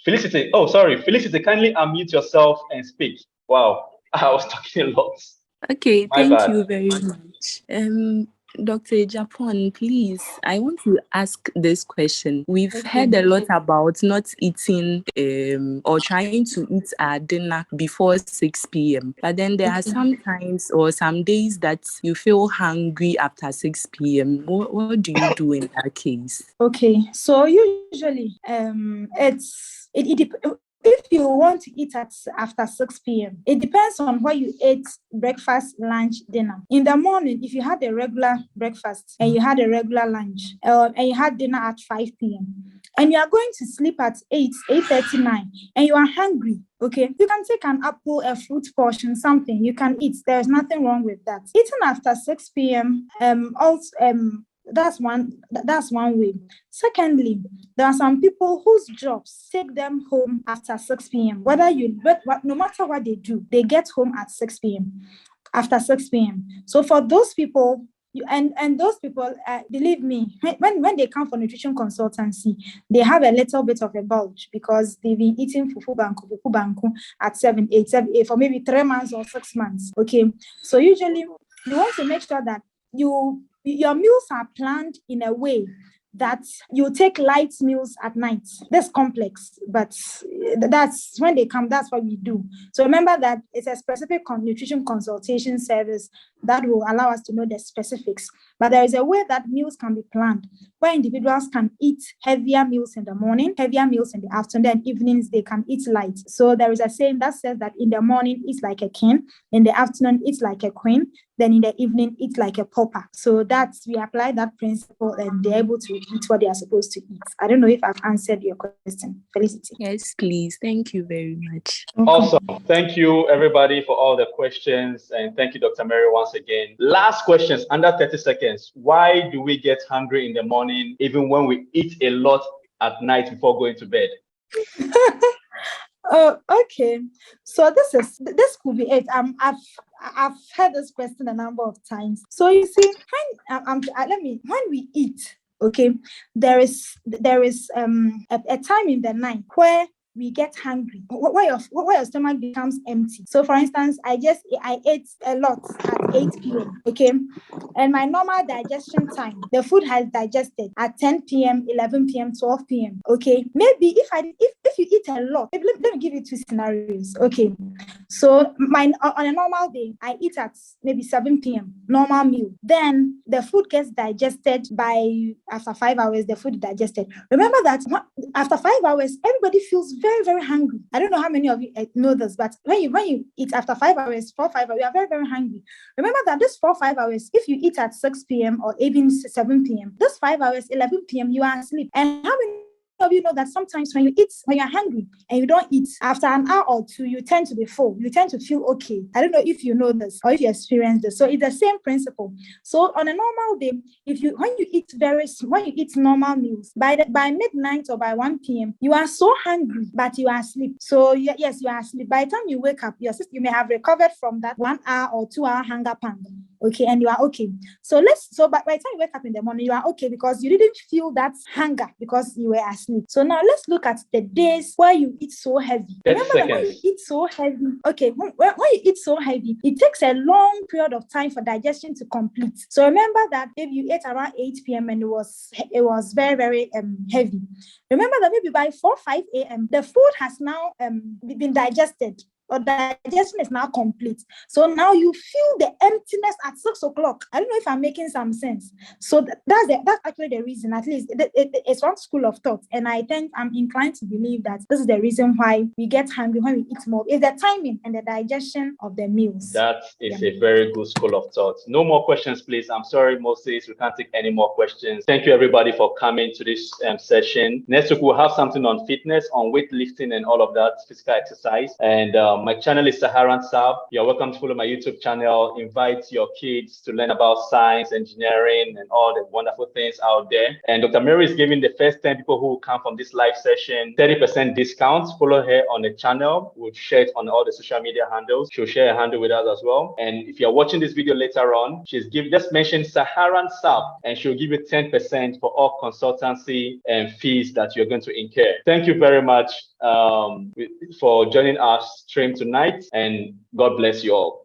[SPEAKER 2] Felicity, Felicity, kindly unmute yourself and speak. Wow, I was talking a lot.
[SPEAKER 6] Okay, thank you very much. Dr. Japan, please, I want to ask this question. We've heard a lot about not eating or trying to eat our dinner before 6 p.m. But then there are some times or some days that you feel hungry after 6 p.m. What do you do in that case?
[SPEAKER 1] Okay, so usually if you want to eat after 6 p.m., it depends on what you ate breakfast, lunch, dinner. In the morning, if you had a regular breakfast and you had a regular lunch and you had dinner at 5 p.m., and you are going to sleep at 8:39, and you are hungry, okay, you can take an apple, a fruit portion, something you can eat. There's nothing wrong with that. Eating after 6 p.m. that's one way. Secondly, there are some people whose jobs take them home after 6 p.m. No matter what they do, they get home at 6 p.m. after 6 p.m. So for those people, those people, believe me, when they come for nutrition consultancy, they have a little bit of a bulge because they've been eating fufu banku at 7, 8 for maybe 3 months or 6 months. Okay, so usually you want to make sure that your meals are planned in a way that you take light meals at night. That's complex, but that's when they come, that's what we do. So remember that it's a specific nutrition consultation service that will allow us to know the specifics. But there is a way that meals can be planned where individuals can eat heavier meals in the morning, heavier meals in the afternoon, and evenings they can eat light. So there is a saying that says that in the morning it's like a king, in the afternoon it's like a queen, then in the evening it's like a pauper. So that's, we apply that principle and they're able to eat what they are supposed to eat. I don't know if I've answered your question, Felicity.
[SPEAKER 6] Yes, please. Thank you very much.
[SPEAKER 2] Awesome. Thank you, everybody, for all the questions. And thank you, Dr. Mary, once again. Last questions, under 30 seconds. Why do we get hungry in the morning, even when we eat a lot at night before going to bed?
[SPEAKER 1] Oh, okay. So this could be it. I've heard this question a number of times. So you see, when we eat, okay, there is a time in the night where we get hungry, where your stomach becomes empty. So for instance, I ate a lot at 8 p.m. okay, and my normal digestion time, the food has digested at 10 p.m., 11 p.m., 12 p.m. okay. Maybe if you eat a lot, let me give you two scenarios. Okay, so on a normal day, I eat at maybe 7 p.m. normal meal. Then the food gets digested after 5 hours. The food is digested. Remember that after 5 hours, everybody feels very, very hungry. I don't know how many of you know this, but when you eat after 5 hours, 4, 5 hours, you are very, very hungry. Remember that this 4, 5 hours, if you eat at 6 p.m. or even 7 p.m., this 5 hours, 11 p.m., you are asleep. And how many of you know that sometimes when you're hungry and you don't eat, after an hour or two, you tend to be full. You tend to feel okay. I don't know if you know this or if you experience this. So it's the same principle. So on a normal day, when you eat normal meals, by midnight or by 1 p.m., you are so hungry, but you are asleep. So yes, you are asleep. By the time you wake up, you may have recovered from that 1 hour or 2 hour hunger pang. Okay, and you are okay. So by the time you wake up in the morning, you are okay because you didn't feel that hunger because you were asleep. So now let's look at the days where you eat so heavy. Remember that when you eat so heavy, okay, when you eat so heavy, it takes a long period of time for digestion to complete. So remember that if you ate around 8 p.m. and it was very, very heavy, remember that maybe by 4, 5 a.m., the food has now been digested, or digestion is now complete. So now you feel the emptiness at 6 o'clock. I don't know if I'm making some sense. So that's actually the reason. At least it's one school of thought, and I'm inclined to believe that this is the reason why we get hungry when we eat more. It's the timing and the digestion of the meals.
[SPEAKER 2] That is a very good school of thought. No more questions, please. I'm sorry, Moses, we can't take any more questions. Thank you, everybody, for coming to this session. Next week, we'll have something on fitness, on weightlifting and all of that, physical exercise. And my channel is Saharan Sab. You're welcome to follow my YouTube channel. Invite your kids to learn about science, engineering, and all the wonderful things out there. And Dr. Mary is giving the first 10 people who will come from this live session 30% discount. Follow her on the channel. We'll share it on all the social media handles. She'll share a handle with us as well. And if you're watching this video later on, just mention Saharan Sab, and she'll give you 10% for all consultancy and fees that you're going to incur. Thank you very much for joining our stream tonight, and God bless you all.